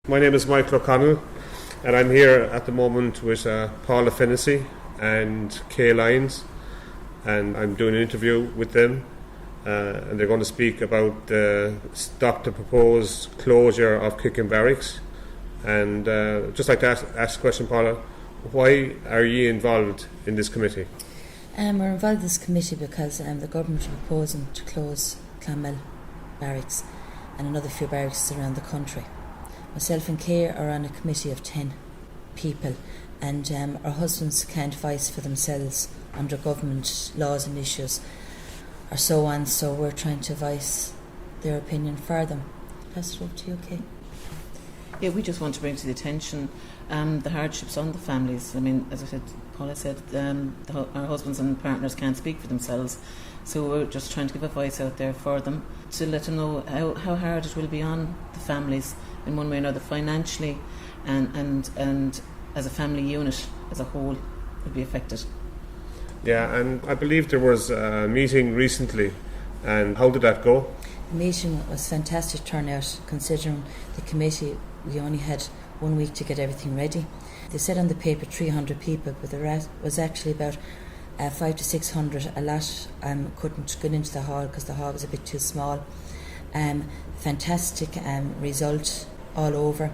My name is Michael O'Connell, and I'm here at the moment with Paula Fennessy and Lyons, and I'm doing an interview with them, and they're going to speak about the proposed closure of Kickham Barracks. And just like to ask a question, Paula, why are you involved in this committee? We're involved in this committee because the government are proposing to close Clonmel barracks and another few barracks around the country. Myself and Kay are on a committee of 10 people, and our husbands can't voice for themselves under government laws and issues or so on, so we're trying to voice their opinion for them. Pass it over to you, Kay. Yeah, we just want to bring to the attention the hardships on the families. I mean, as I said, Paula said, our husbands and partners can't speak for themselves, so we're just trying to give a voice out there for them to let them know how hard it will be on the families in one way or another, financially and as a family unit as a whole will be affected. Yeah, and I believe there was a meeting recently, and how did that go? The meeting was fantastic turnout, considering the committee, we only had 1 week to get everything ready. They said on the paper 300 people, but there was actually about 500 to 600. A lot couldn't get into the hall because the hall was a bit too small. Fantastic result all over.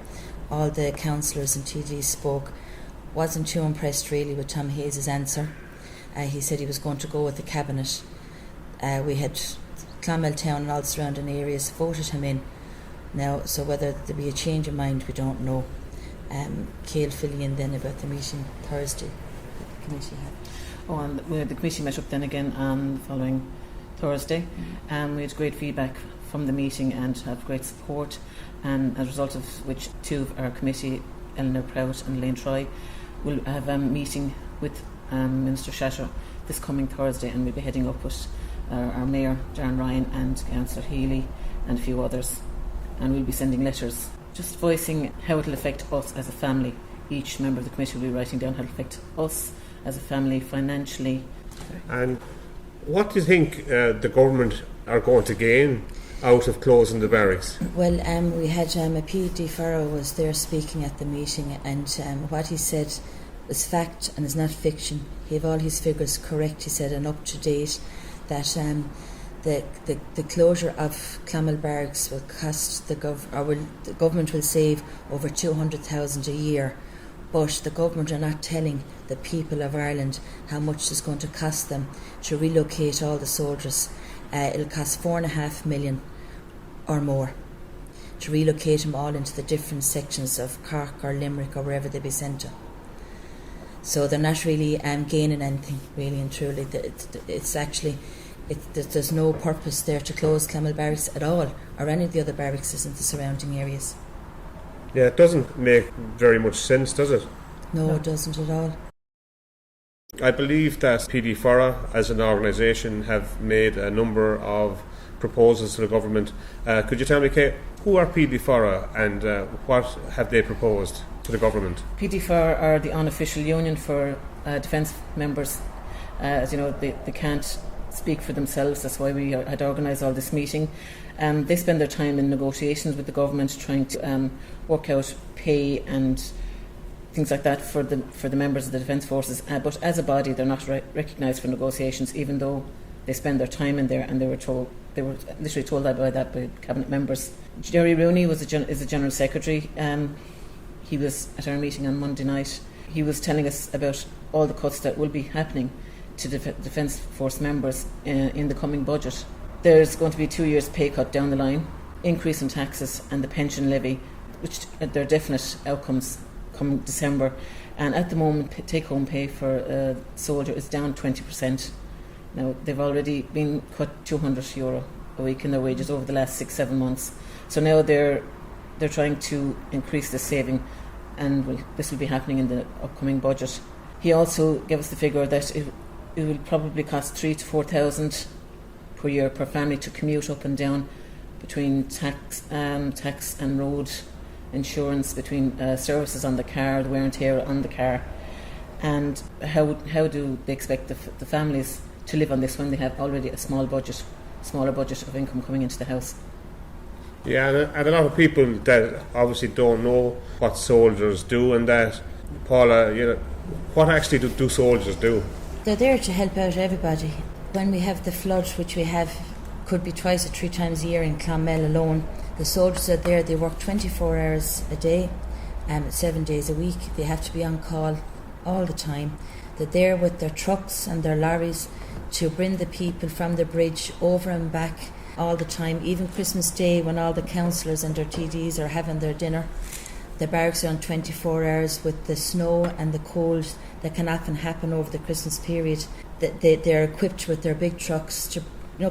All the councillors and TDs spoke. Wasn't too impressed really with Tom Hayes' answer. He said he was going to go with the cabinet. We had Clonmel town and all the surrounding areas voted him in now, so whether there'll be a change of mind, we don't know. Kay will fill you in then about the meeting Thursday the committee had. And the committee met up then again on the following Thursday, and we had great feedback from the meeting and had great support, and as a result of which two of our committee, Eleanor Prout and Elaine Troy, will have a meeting with Minister Shatter this coming Thursday, and we'll be heading up with our Mayor, Darren Ryan, and Councillor Healy and a few others, and we'll be sending letters just voicing how it will affect us as a family. Each member of the committee will be writing down how it will affect us as a family financially. And what do you think the government are going to gain out of closing the barracks? Well, we had a PD Farrow was there speaking at the meeting, and what he said is fact and is not fiction. He have all his figures correct, he said, and up to date, that the closure of Clonmel Barracks will cost the government will save over 200,000 a year, but the government are not telling the people of Ireland how much it's going to cost them to relocate all the soldiers. It'll cost 4.5 million or more to relocate them all into the different sections of Cork or Limerick or wherever they be sent to. So they're not really gaining anything, really and truly. It's actually, there's no purpose there to close Clonmel Barracks at all, or any of the other barracks in the surrounding areas. Yeah, it doesn't make very much sense, does it? No, it doesn't at all. I believe that PD Fora as an organisation have made a number of proposals to the government. Could you tell me, Kay, who are PD Fora and what have they proposed to the government? PD Fora are the unofficial union for defence members. As you know, they can't speak for themselves. That's why we had organised all this meeting. They spend their time in negotiations with the government, trying to work out pay and things like that for the members of the Defence Forces. But as a body, they're not recognised for negotiations, even though they spend their time in there. And they were literally told that by cabinet members. Jerry Rooney is the general secretary. He was at our meeting on Monday night. He was telling us about all the cuts that will be happening to Defence Force members in the coming budget. There's going to be 2 years pay cut down the line, increase in taxes and the pension levy, which they're definite outcomes come December. And at the moment, take-home pay for a soldier is down 20%. Now, they've already been cut €200 a week in their wages over the last 6-7 months. So now they're trying to increase the saving, and this will be happening in the upcoming budget. He also gave us the figure that it will probably cost 3,000 to 4,000 per year per family to commute up and down between tax and road insurance, between services on the car, the wear and tear on the car. And how do they expect the families to live on this when they have already a smaller budget of income coming into the house? Yeah, and a lot of people that obviously don't know what soldiers do, and that, Paula, what actually do soldiers do? They're there to help out everybody. When we have the flood, which we have, could be twice or three times a year in Clonmel alone, the soldiers are there. They work 24 hours a day, 7 days a week. They have to be on call all the time. They're there with their trucks and their lorries to bring the people from the bridge over and back all the time. Even Christmas Day, when all the councillors and their TDs are having their dinner, the barracks are on 24 hours. With the snow and the cold that can often happen over the Christmas period, they're equipped with their big trucks to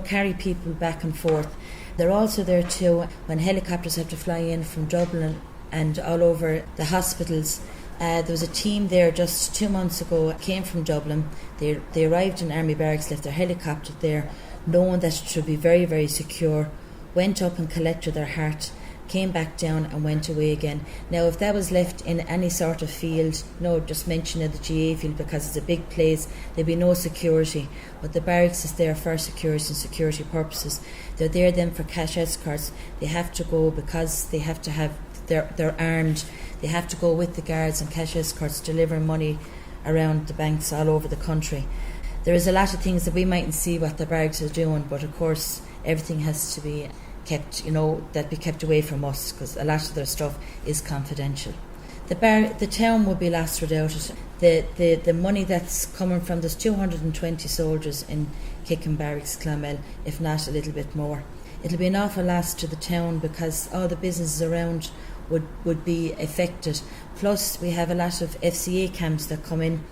carry people back and forth. They're also there too when helicopters have to fly in from Dublin and all over the hospitals. There was a team there just 2 months ago, came from Dublin. They arrived in Army Barracks, left their helicopter there, knowing that it should be very, very secure, went up and collected their heart, came back down and went away again. Now, if that was left in any sort of field, just mention of the GA field because it's a big place, there'd be no security. But the barracks is there for security and security purposes. They're there then for cash escorts. They have to go because they have to have, they're armed. They have to go with the guards and cash escorts delivering money around the banks all over the country. There is a lot of things that we mightn't see what the barracks are doing, but of course everything has to be kept, that be kept away from us because a lot of their stuff is confidential. The town would be lost without it. The money that's coming from, there's 220 soldiers in Kickham Barracks, Clonmel, if not a little bit more. It'll be an awful loss to the town because all the businesses around would be affected. Plus we have a lot of FCA camps that come in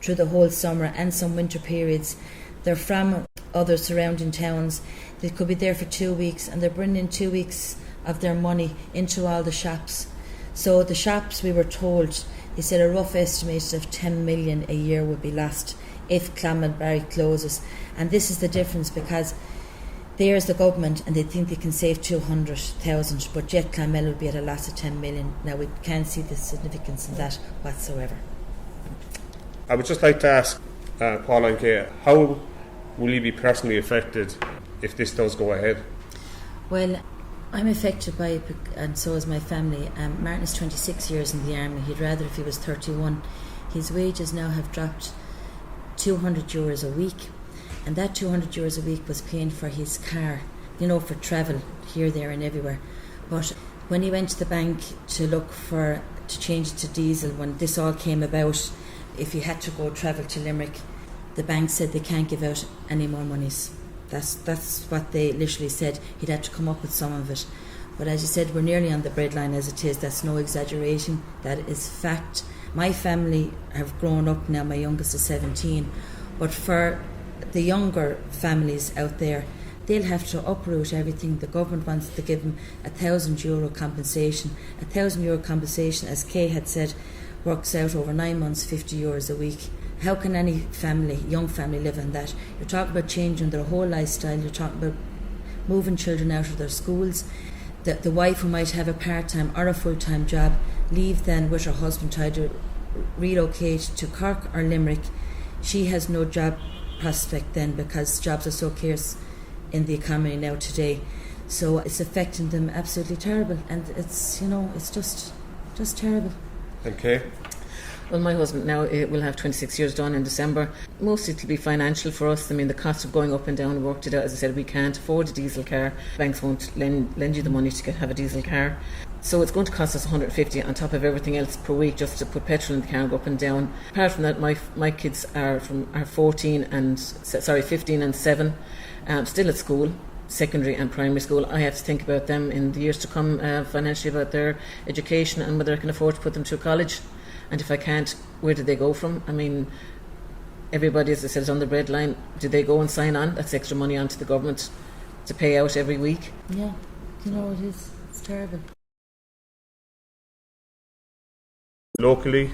through the whole summer and some winter periods. They're from other surrounding towns. They could be there for 2 weeks and they're bringing 2 weeks of their money into all the shops. So the shops, we were told, they said a rough estimate of 10 million a year would be lost if Clonmel Barrack closes. And this is the difference because there's the government and they think they can save 200,000, but yet Clonmel will be at a loss of 10 million. Now we can't see the significance in that whatsoever. I would just like to ask Paula and Kay, how will you be personally affected if this does go ahead? Well, I'm affected by it, and so is my family. Martin is 26 years in the army. He'd rather if he was 31. His wages now have dropped €200 a week, and that €200 a week was paying for his car, for travel here, there and everywhere. But when he went to the bank to change it to diesel, when this all came about, if he had to go travel to Limerick, the bank said they can't give out any more monies. That's what they literally said. He'd have to come up with some of it. But as you said, we're nearly on the breadline as it is. That's no exaggeration. That is fact. My family have grown up now. My youngest is 17. But for the younger families out there, they'll have to uproot everything. The government wants to give them €1,000 compensation. €1,000 compensation, as Kay had said, works out over 9 months, €50 a week. How can any family, young family, live on that? You're talking about changing their whole lifestyle. You're talking about moving children out of their schools. The wife who might have a part-time or a full-time job, leave then with her husband to either relocate to Cork or Limerick. She has no job prospect then because jobs are so scarce in the economy now today. So it's affecting them absolutely terrible, and it's just terrible. Okay. Well, my husband now will have 26 years done in December. Mostly it'll be financial for us. I mean, the cost of going up and down, we worked it out. As I said, we can't afford a diesel car. Banks won't lend you the money to have a diesel car. So it's going to cost us 150 on top of everything else per week just to put petrol in the car and go up and down. Apart from that, my kids are 15 and 7, still at school, secondary and primary school. I have to think about them in the years to come financially, about their education and whether I can afford to put them through college. And if I can't, where do they go from? I mean, everybody, as I said, is on the breadline. Do they go and sign on? That's extra money onto the government to pay out every week. Yeah, it is. It's terrible. Locally,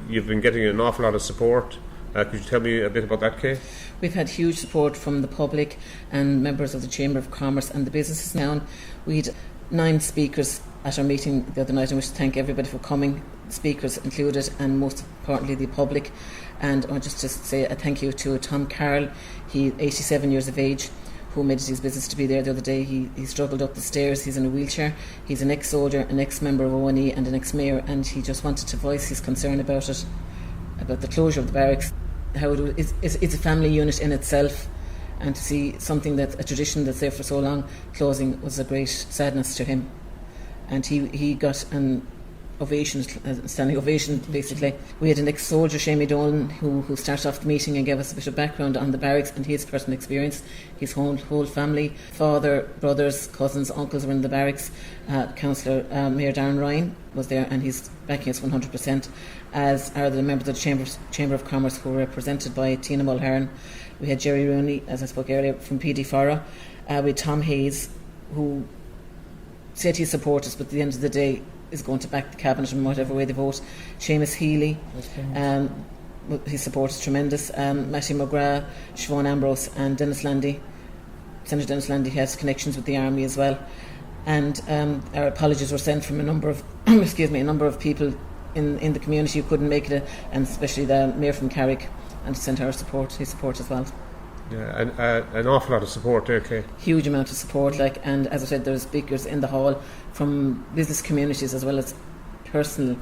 you've been getting an awful lot of support. Could you tell me a bit about that, Kay? We've had huge support from the public and members of the Chamber of Commerce and the businesses now. We had 9 speakers at our meeting the other night. I wish to thank everybody for coming, speakers included, and most importantly the public. And I want just to say a thank you to Tom Carroll, he 87 years of age, who made it his business to be there the other day. He struggled up the stairs. He's in a wheelchair. He's an ex-soldier, an ex-member of O&E and an ex-mayor, and he just wanted to voice his concern about it, about the closure of the barracks, how it's a family unit in itself, and to see something that a tradition that's there for so long closing was a great sadness to him. And he got an ovation, a standing ovation basically. We had an ex-soldier, Shamie Dolan, who started off the meeting and gave us a bit of background on the barracks and his personal experience. His whole family, father, brothers, cousins, uncles were in the barracks. Councillor Mayor Darren Ryan was there, and he's backing us 100%, as are the members of the Chamber of Commerce, who were represented by Tina Mulhern. We had Jerry Rooney, as I spoke earlier, from PD Fara. We had Tom Hayes, who said he supports us, but at the end of the day is going to back the cabinet in whatever way they vote. Seamus Healy, his support is tremendous. Matty McGrath, Siobhan Ambrose, and Dennis Landy. Senator Dennis Landy has connections with the army as well. And our apologies were sent from a number of a number of people in the community who couldn't make it, and especially the mayor from Carrick, and sent his support as well. Yeah, and an awful lot of support there, Kay. Huge amount of support, and as I said, there's speakers in the hall from business communities as well as personal,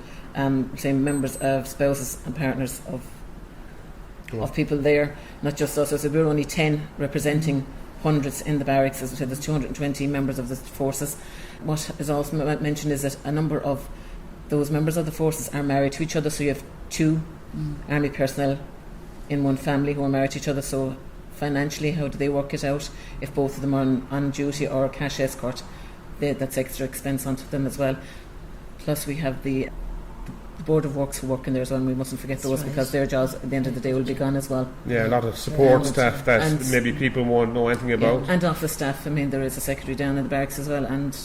say members of spouses and partners of people there, not just us. So we're only 10 representing hundreds in the barracks. As I said, there's 220 members of the forces. What is also mentioned is that a number of those members of the forces are married to each other, so you have two army personnel in one family who are married to each other. So financially, how do they work it out if both of them are on duty or a cash escort? That's extra expense onto them as well. Plus we have the Board of Works who work in there as well, and we mustn't forget those, because their jobs at the end of the day will be gone as well. Yeah, a lot of support staff that maybe people won't know anything about. And office staff. I mean, there is a secretary down in the barracks as well, and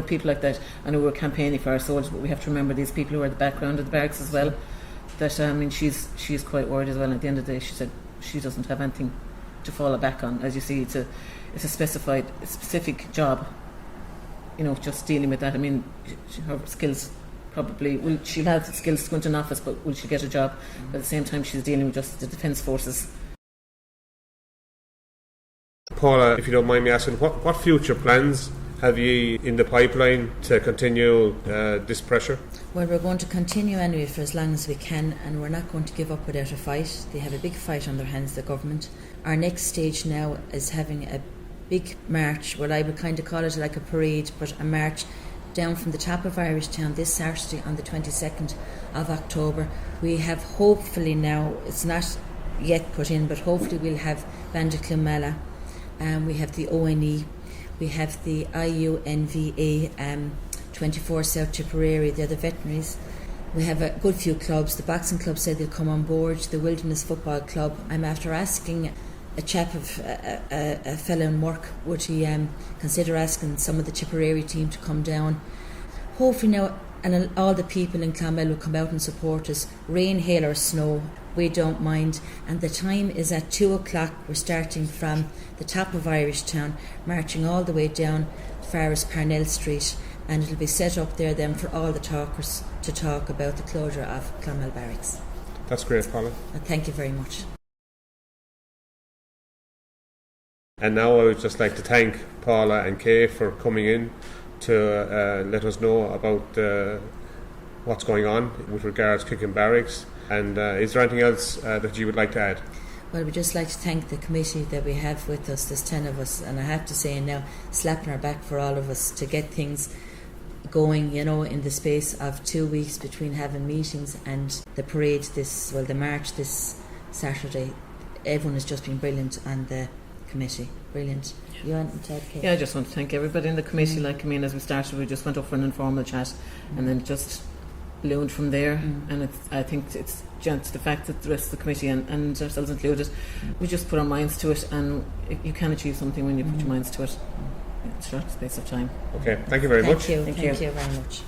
people like that. I know we're campaigning for our soldiers, but we have to remember these people who are at the background of the barracks as well. That she's quite worried as well. And at the end of the day, she said she doesn't have anything to fall back on. As you see, it's a specific job. Just dealing with that. I mean, her skills probably she'll have skills to go into an office, but will she get a job? But at the same time, she's dealing with just the defence forces. Paula, if you don't mind me asking, what future plans have you in the pipeline to continue this pressure? Well, we're going to continue anyway for as long as we can, and we're not going to give up without a fight. They have a big fight on their hands, the government. Our next stage now is having a big march, what I would kind of call it like a parade, but a march down from the top of Irish Town this Saturday on the 22nd of October. We have hopefully now, it's not yet put in, but hopefully we'll have Banda Clonmel, we have the O&E, we have the IUNVA, 24 South Tipperary, they're the veterinaries. We have a good few clubs. The boxing club said they'll come on board, the Wilderness Football Club. I'm after asking a chap of a fellow in work, would he consider asking some of the Tipperary team to come down. Hopefully now, and all the people in Clonmel will come out and support us, rain, hail or snow, we don't mind. And the time is at 2 o'clock. We're starting from the top of Irish Town, marching all the way down as far as Parnell Street, and it'll be set up there then for all the talkers to talk about the closure of Clonmel Barracks. That's great, Paula. Thank you very much. And now I would just like to thank Paula and Kay for coming in to let us know about what's going on with regards to Kickham Barracks. And is there anything else that you would like to add? Well, we'd just like to thank the committee that we have with us. There's 10 of us, and I have to say now, slapping our back for all of us to get things going, in the space of 2 weeks between having meetings and the parade the march this Saturday. Everyone has just been brilliant on the committee. Brilliant. You want to add, Kate? Yeah, I just want to thank everybody in the committee. As we started, we just went up for an informal chat, and then just ballooned from there. And I think it's just the fact that the rest of the committee and ourselves included, we just put our minds to it, and you can achieve something when you put your minds to it in a short space of time. Okay, thank you very much. Thank you very much.